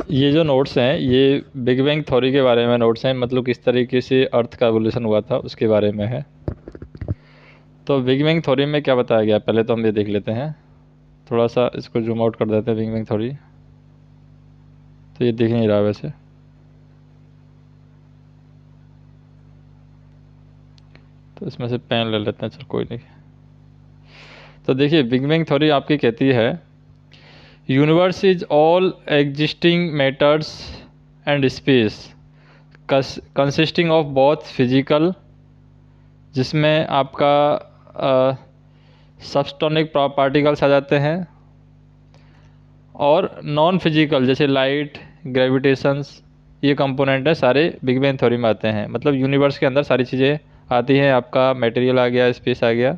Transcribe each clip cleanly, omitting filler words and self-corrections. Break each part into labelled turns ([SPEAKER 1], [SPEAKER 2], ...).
[SPEAKER 1] ये जो नोट्स हैं ये बिग बैंग थ्योरी के बारे में नोट्स हैं, मतलब किस तरीके से अर्थ का एवोल्यूशन हुआ था उसके बारे में है। तो बिग बैंग थ्योरी में क्या बताया गया, पहले तो हम ये देख लेते हैं। थोड़ा सा इसको जूम आउट कर देते हैं बिग बैंग थ्योरी। तो ये दिख नहीं रहा वैसे, तो इसमें से पेन ले लेते हैं, चल कोई नहीं। तो देखिए बिग बैंग थ्योरी आपकी कहती है universe is all existing matters and space consisting of both physical, जिसमें आपका सबस्टोनिक पार्टिकल्स आ जाते हैं, और नॉन फिजिकल जैसे लाइट, ग्रेविटेशंस, ये कंपोनेंट है सारे बिग बैंग थ्योरी में आते हैं। मतलब यूनिवर्स के अंदर सारी चीज़ें आती हैं, आपका मटेरियल आ गया, स्पेस आ गया,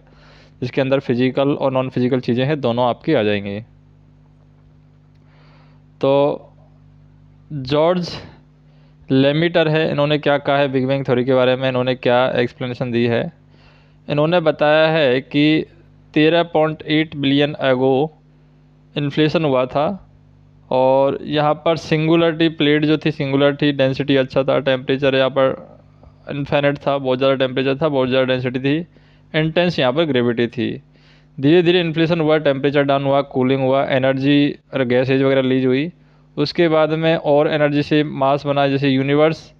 [SPEAKER 1] जिसके अंदर फिजिकल और नॉन फिजिकल चीज़ें हैं, दोनों आपकी आ जाएंगी। तो जॉर्ज लेमिटर है, इन्होंने क्या कहा है बिग बैंग थ्योरी के बारे में, इन्होंने क्या एक्सप्लेनेशन दी है। इन्होंने बताया है कि 13.8 बिलियन एगो इन्फ्लेशन हुआ था, और यहाँ पर सिंगुलरिटी प्लेट जो थी, सिंगुलरिटी डेंसिटी अच्छा था, टेम्परेचर यहाँ पर इन्फाइनाइट था, बहुत ज़्यादा टेम्परेचर था, बहुत ज़्यादा डेंसिटी थी, इंटेंस यहाँ पर ग्रेविटी थी। धीरे धीरे इन्फ्लेशन हुआ, टेम्परेचर डाउन हुआ, कूलिंग हुआ, एनर्जी और गैसेज वगैरह लीज हुई। उसके बाद में और एनर्जी से मास बना, जैसे यूनिवर्स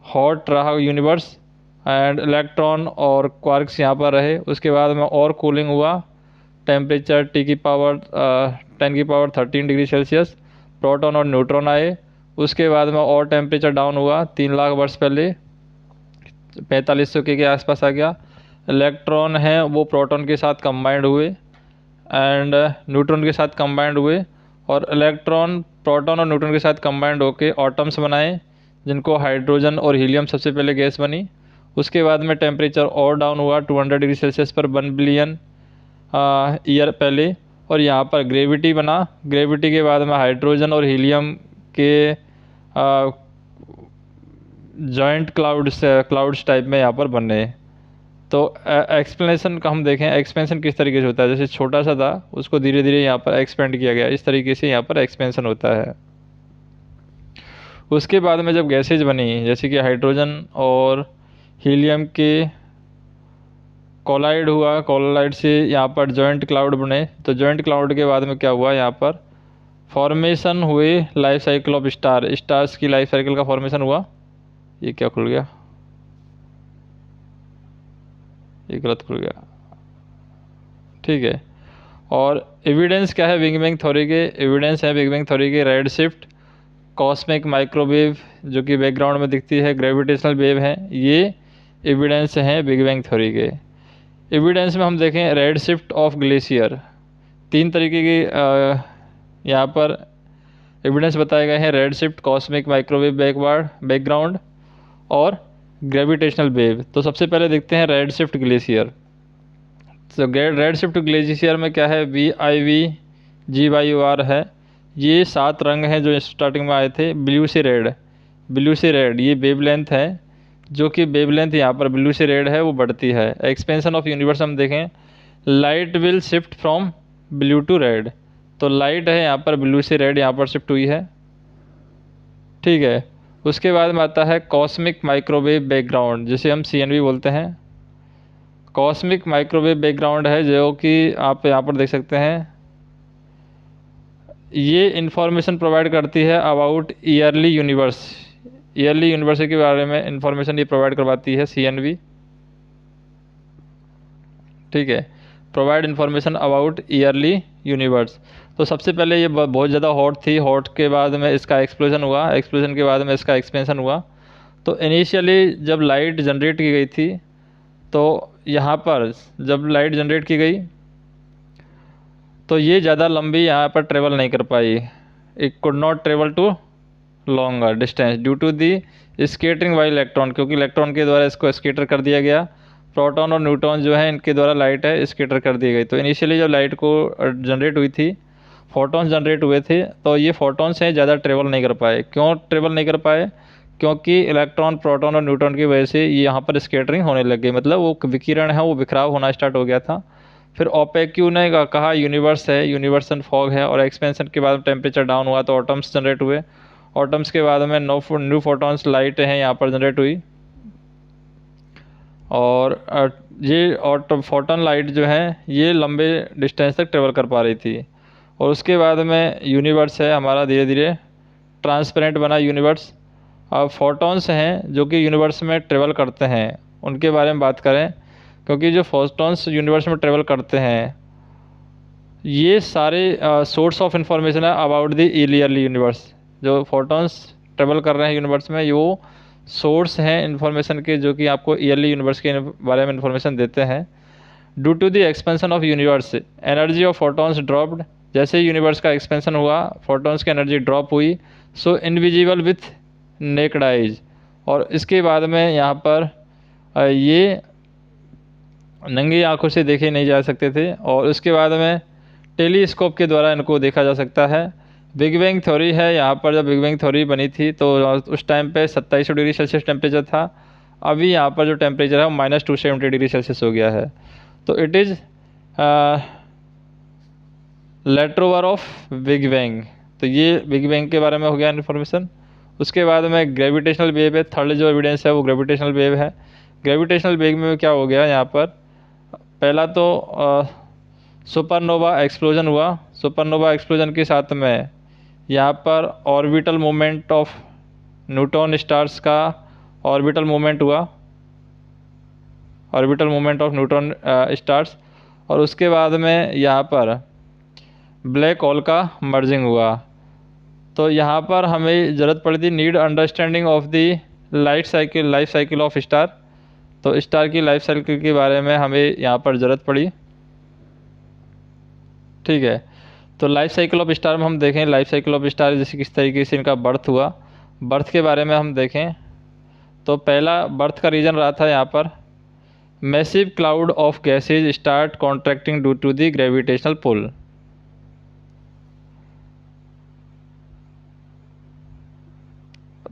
[SPEAKER 1] हॉट रहा यूनिवर्स, एंड इलेक्ट्रॉन और क्वार्क्स यहाँ पर रहे। उसके बाद में और कूलिंग हुआ, temperature T⁻10⁻13 degree Celsius, proton और न्यूट्रॉन आए। उसके बाद में और टेम्परेचर डाउन हुआ, 3 लाख वर्ष पहले 4500 के आसपास आ गया। इलेक्ट्रॉन हैं वो प्रोटॉन के साथ कंबाइंड हुए एंड न्यूट्रॉन के साथ कंबाइंड हुए, और इलेक्ट्रॉन प्रोटॉन और न्यूट्रॉन के साथ कंबाइंड होके एटम्स बनाए, जिनको हाइड्रोजन और हीलियम सबसे पहले गैस बनी। उसके बाद में टेम्परेचर और डाउन हुआ 200 डिग्री सेल्सियस पर 1 बिलियन ईयर पहले, और यहाँ पर ग्रेविटी बना। ग्रेविटी के बाद में हाइड्रोजन और हीलियम के जॉइंट क्लाउड्स टाइप में यहाँ पर बने। तो एक्सप्लेनेशन का हम देखें, एक्सपेंशन किस तरीके से होता है, जैसे छोटा सा था उसको धीरे धीरे यहाँ पर एक्सपेंड किया गया, इस तरीके से यहाँ पर एक्सपेंशन होता है। उसके बाद में जब गैसेज बनी, जैसे कि हाइड्रोजन और हीलियम के कोलाइड हुआ, कोलाइड से यहाँ पर जॉइंट क्लाउड बने। तो जॉइंट क्लाउड के बाद में क्या हुआ, यहाँ पर फॉर्मेशन हुए लाइफ साइकिल ऑफ स्टार्स की लाइफ साइकिल का फॉर्मेशन हुआ। ये क्या खुल गया, ये गलत खुल गया, ठीक है। और एविडेंस क्या है बिग बैंग थ्योरी के, एविडेंस है बिग बैंग थ्योरी के रेड शिफ्ट, कॉस्मिक माइक्रोवेव जो कि बैकग्राउंड में दिखती है, ग्रेविटेशनल वेव है, ये एविडेंस हैं बिग बैंग थ्योरी के। एविडेंस में हम देखें रेड शिफ्ट ऑफ ग्लेशियर, 3 तरीके की यहाँ पर एविडेंस बताए गए हैं, red shift, cosmic microwave background और ग्रेविटेशनल वेव। तो सबसे पहले देखते हैं रेड शिफ्ट ग्लेशियर। तो रेड शिफ्ट ग्लेशियर में क्या है, VIV GYUR है। ये 7 रंग हैं जो स्टार्टिंग में आए थे, ब्लू से रेड, ब्लू से रेड, ये वेवलेंथ है, जो कि वेवलेंथ यहाँ पर ब्लू से रेड है वो बढ़ती है। एक्सपेंशन ऑफ यूनिवर्स हम देखें, light will shift from blue to red. तो लाइट है यहाँ पर ब्लू से रेड यहाँ पर शिफ्ट हुई है, ठीक है। उसके बाद में आता है कॉस्मिक माइक्रोवेव बैकग्राउंड, जिसे हम CNV बोलते हैं। कॉस्मिक माइक्रोवेव बैकग्राउंड है जो कि आप यहाँ पर देख सकते हैं, ये इंफॉर्मेशन प्रोवाइड करती है about yearly universe, yearly universe के बारे में इंफॉर्मेशन ये प्रोवाइड करवाती है CNV, ठीक है। Provide information about yearly universe. तो सबसे पहले ये बहुत ज़्यादा हॉट थी, हॉट के बाद में इसका एक्सप्लोजन हुआ, एक्सप्लोजन के बाद में इसका एक्सपेंशन हुआ। तो इनिशियली जब लाइट जनरेट की गई थी, तो यहाँ पर जब लाइट जनरेट की गई तो ये ज़्यादा लंबी यहाँ पर ट्रेवल नहीं कर पाई, it could not travel to longer distance due to the scattering by electron, क्योंकि इलेक्ट्रॉन के द्वारा इसको स्केटर कर दिया गया। प्रोटॉन और न्यूट्रॉन जो है इनके द्वारा लाइट है स्केटर कर दी गई। तो इनिशियली जब लाइट को जनरेट हुई थी, फोटॉन्स जनरेट हुए थे, तो ये फोटॉन्स हैं ज़्यादा ट्रेवल नहीं कर पाए। क्यों ट्रेवल नहीं कर पाए, क्योंकि इलेक्ट्रॉन, प्रोटॉन और न्यूट्रॉन की वजह से यहाँ पर स्केटरिंग होने लग गई, मतलब वो विकिरण है वो बिखराव होना स्टार्ट हो गया था। फिर ओपेक्यू ने कहा यूनिवर्स है, यूनिवर्स एंड फॉग है, और एक्सपेंशन के बाद टेम्परेचर डाउन हुआ तो एटम्स जनरेट हुए, ऑटम्स के बाद में न्यू फोटॉन्स लाइट हैं यहाँ पर जनरेट हुई। और ये फोटोन लाइट जो है ये लंबे डिस्टेंस तक ट्रेवल कर पा रही थी। और उसके बाद में यूनिवर्स है हमारा धीरे धीरे ट्रांसपेरेंट बना यूनिवर्स। अब फोटॉन्स हैं जो कि यूनिवर्स में ट्रेवल करते हैं, उनके बारे में बात करें, क्योंकि जो फोटॉन्स यूनिवर्स में ट्रेवल करते हैं ये सारे सोर्स ऑफ इंफॉर्मेशन है अबाउट द ईयरली यूनिवर्स। जो फोटॉन्स ट्रेवल कर रहे हैं यूनिवर्स में वो सोर्स हैं इन्फॉर्मेशन के, जो कि आपको ईयरली यूनिवर्स के बारे में इन्फॉर्मेशन देते हैं। Due to the expansion of universe energy of photons dropped. जैसे यूनिवर्स का एक्सपेंशन हुआ फोटॉन्स की एनर्जी ड्रॉप हुई। So invisible with naked eyes. और इसके बाद में यहाँ पर ये नंगी आंखों से देखे नहीं जा सकते थे। और उसके बाद में टेलीस्कोप के द्वारा इनको देखा जा सकता है। बिग बैंग थ्योरी है, यहाँ पर जब बिग बैंग थ्योरी बनी थी तो उस टाइम पे 2700 डिग्री सेल्सियस टेम्परेचर था। अभी यहाँ पर जो टेम्परेचर है वो -270 डिग्री सेल्सियस हो गया है। तो it is later over of big bang. तो ये बिग बैंग के बारे में हो गया इन्फॉर्मेशन। उसके बाद में ग्रेविटेशनल वेव है, थर्ड जो एविडेंस है वो ग्रेविटेशनल वेव है। ग्रेविटेशनल वेव में क्या हो गया यहाँ पर, पहला तो सुपरनोवा एक्सप्लोजन हुआ। सुपरनोवा एक्सप्लोजन के साथ में यहाँ पर orbital movement of neutron stars का ऑर्बिटल मूवमेंट हुआ, orbital movement of neutron stars. और उसके बाद में यहाँ पर ब्लैक होल का मर्जिंग हुआ। तो यहाँ पर हमें ज़रूरत पड़ी थी need understanding of the life cycle of star. तो स्टार की लाइफ साइकिल के बारे में हमें यहाँ पर ज़रूरत पड़ी। ठीक है, तो लाइफ साइकिल ऑफ स्टार में हम देखें, लाइफ साइकिल ऑफ स्टार जैसे किस तरीके से इनका बर्थ हुआ, बर्थ के बारे में हम देखें तो पहला बर्थ का रीज़न रहा था यहाँ पर massive cloud of gases start contracting due to the gravitational pull.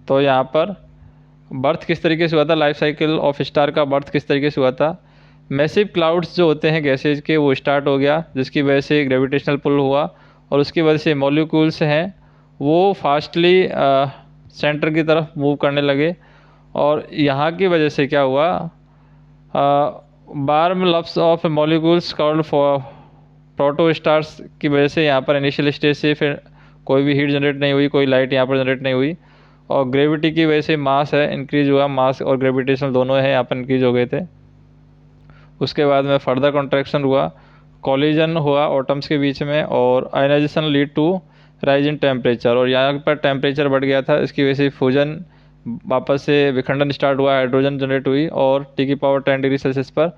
[SPEAKER 1] तो यहाँ पर बर्थ किस तरीके से हुआ था, लाइफ साइकिल ऑफ स्टार का बर्थ किस तरीके से हुआ था, मैसिव क्लाउड्स जो होते हैं गैसेज के वो स्टार्ट हो गया जिसकी वजह से ग्रेविटेशनल पुल हुआ। और उसकी वजह से मॉलिक्यूल्स हैं वो फास्टली सेंटर की तरफ मूव करने लगे। और यहाँ की वजह से क्या हुआ, warm lumps of molecules called for protostars की वजह से यहाँ पर इनिशियल स्टेज से फिर कोई भी हीट जनरेट नहीं हुई, कोई लाइट यहाँ पर जनरेट नहीं हुई। और ग्रेविटी की वजह से मास है इंक्रीज हुआ, मास और ग्रेविटेशनल दोनों है यहाँ पर इंक्रीज हो गए थे। उसके बाद में फर्दर कॉन्ट्रैक्शन हुआ, कॉलिजन हुआ एटम्स के बीच में और ionization lead to rise in temperature. और यहाँ पर टेम्परेचर बढ़ गया था, इसकी वजह से फ्यूजन वापस से विखंडन स्टार्ट हुआ, हाइड्रोजन जनरेट हुई। और T⁻10 डिग्री सेल्सियस पर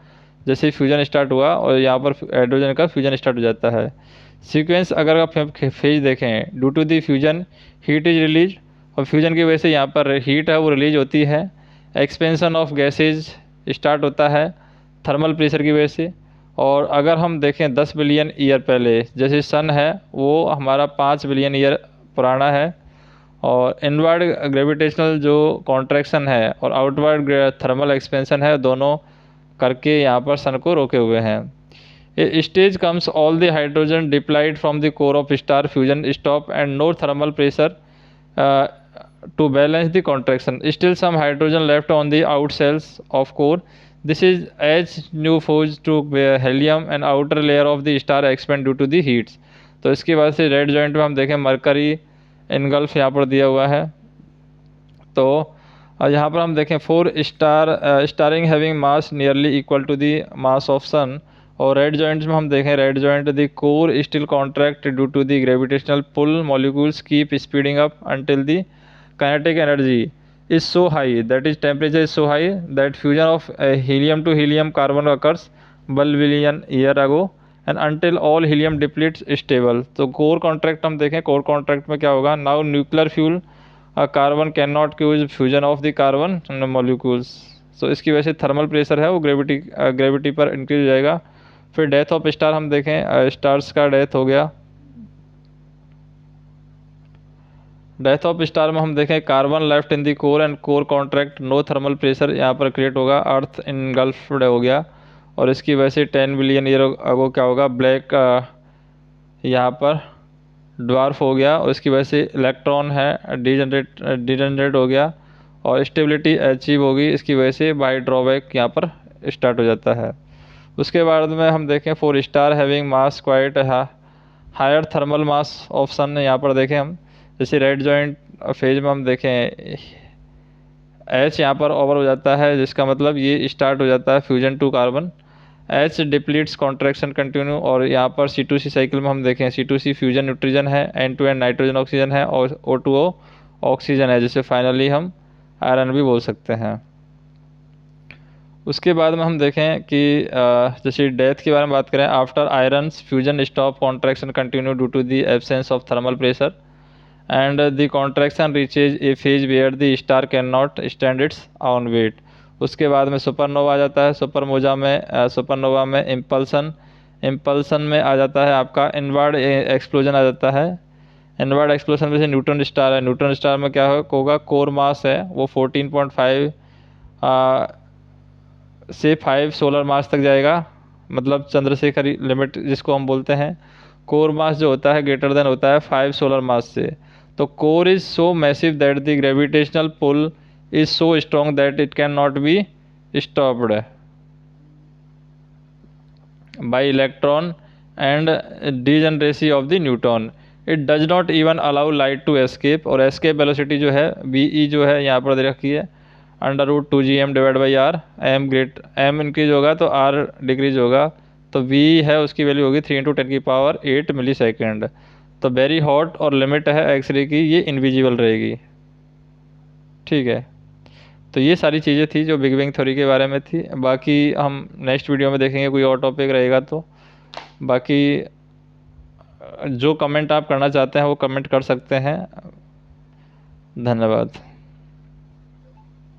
[SPEAKER 1] जैसे ही फ्यूजन स्टार्ट हुआ और यहाँ पर हाइड्रोजन का फ्यूजन स्टार्ट हो जाता है। सीक्वेंस अगर आप फेज देखें, due to the fusion heat is release. और फ्यूजन की वजह से यहाँ पर हीट है वो रिलीज होती है। एक्सपेंशन ऑफ गैसेज स्टार्ट होता है थर्मल प्रेशर की वजह से। और अगर हम देखें 10 बिलियन ईयर पहले, जैसे सन है वो हमारा 5 बिलियन ईयर पुराना है। और इनवर्ड ग्रेविटेशनल जो कॉन्ट्रैक्शन है और आउटवर्ड थर्मल एक्सपेंशन है दोनों करके यहाँ पर सन को रोके हुए हैं। A stage comes all the hydrogen depleted from the core of star, fusion stop and no thermal pressure to balance the contraction. Still some hydrogen left on the out cells of core. This is as new fuse to helium and outer layer of the star expand due to the heats. तो इसके बाद से red joint में हम देखें mercury engulf यहाँ पर दिया हुआ है। तो यहाँ पर हम देखें 4 starring having mass nearly equal to the mass of sun. और रेड जॉइंट्स में हम देखें red giant the core still contract due to the gravitational pull, molecules keep speeding up until the kinetic energy is so high, that is temperature is so high that fusion of helium to helium carbon occurs 1 billion year ago and until all helium depletes stable. तो core contract हम देखें, core contract में क्या होगा, now nuclear fuel carbon can not cause fusion of the carbon molecules. So इसकी वजह से thermal pressure है वो ग्रेविटी पर इंक्रीज हो जाएगा। फिर डेथ ऑफ स्टार हम देखें, स्टार्स का डेथ हो गया। डेथ ऑफ स्टार में हम देखें carbon left in the core and core contract, no thermal pressure यहाँ पर क्रिएट होगा, अर्थ इनगल्फ्ड हो गया। और इसकी वजह से 10 बिलियन ईयर अगो क्या होगा, ब्लैक यहाँ पर ड्वार्फ हो गया, और इसकी वजह से इलेक्ट्रॉन है डीजनरेट हो गया, और स्टेबिलिटी अचीव होगी, इसकी वजह से बाई ड्रॉबैक यहाँ पर स्टार्ट हो जाता है। उसके बाद में हम देखें 4 star having mass quite higher thermal mass of sun, यहाँ पर देखें हम जैसे रेड जॉइंट फेज में हम देखें एच यहाँ पर ओवर हो जाता है, जिसका मतलब ये स्टार्ट हो जाता है fusion to carbon. H depletes contraction continue, और यहाँ पर C2C साइकिल में हम देखें C2C फ्यूजन न्यूट्रिजन है, N2N नाइट्रोजन ऑक्सीजन है, और O2O ऑक्सीजन है, जिसे फाइनली हम आयरन भी बोल सकते हैं। उसके बाद में हम देखें कि जैसे डेथ के बारे में बात करें, after iron fusion stop contraction continue due to the absence of thermal pressure and the contraction reaches a phase where the star can not stand its own weight. उसके बाद में सुपरनोवा आ जाता है, सुपरनोवा में इम्पल्सन में आ जाता है आपका इनवर्ड एक्सप्लोजन आ जाता है। इनवर्ड एक्सप्लोजन में से न्यूट्रॉन स्टार है, न्यूट्रॉन स्टार में क्या होगा, कोर मास है वो 14.5 से 5 सोलर मास तक जाएगा, मतलब चंद्रशेखर लिमिट जिसको हम बोलते हैं। कोर मास जो होता है ग्रेटर देन होता है 5 सोलर मास से। तो core is so massive that the gravitational pull is so strong that it can not be stopped by electron and degeneracy of the neutron. It does not even allow light to escape, और escape velocity जो है BE जो है यहाँ पर दे रखी है √2gm divide by R. M increase होगा तो R डिक्रीज होगा, तो V है उसकी वैल्यू होगी 3 × 10⁸ मिली सेकेंड। तो वेरी हॉट और लिमिट है एक्सरे की, ये इनविजिबल रहेगी। ठीक है, तो ये सारी चीज़ें थी जो बिग बैंग थ्योरी के बारे में थी। बाकी हम नेक्स्ट वीडियो में देखेंगे, कोई और टॉपिक रहेगा तो। बाकी जो कमेंट आप करना चाहते हैं वो कमेंट कर सकते हैं। धन्यवाद।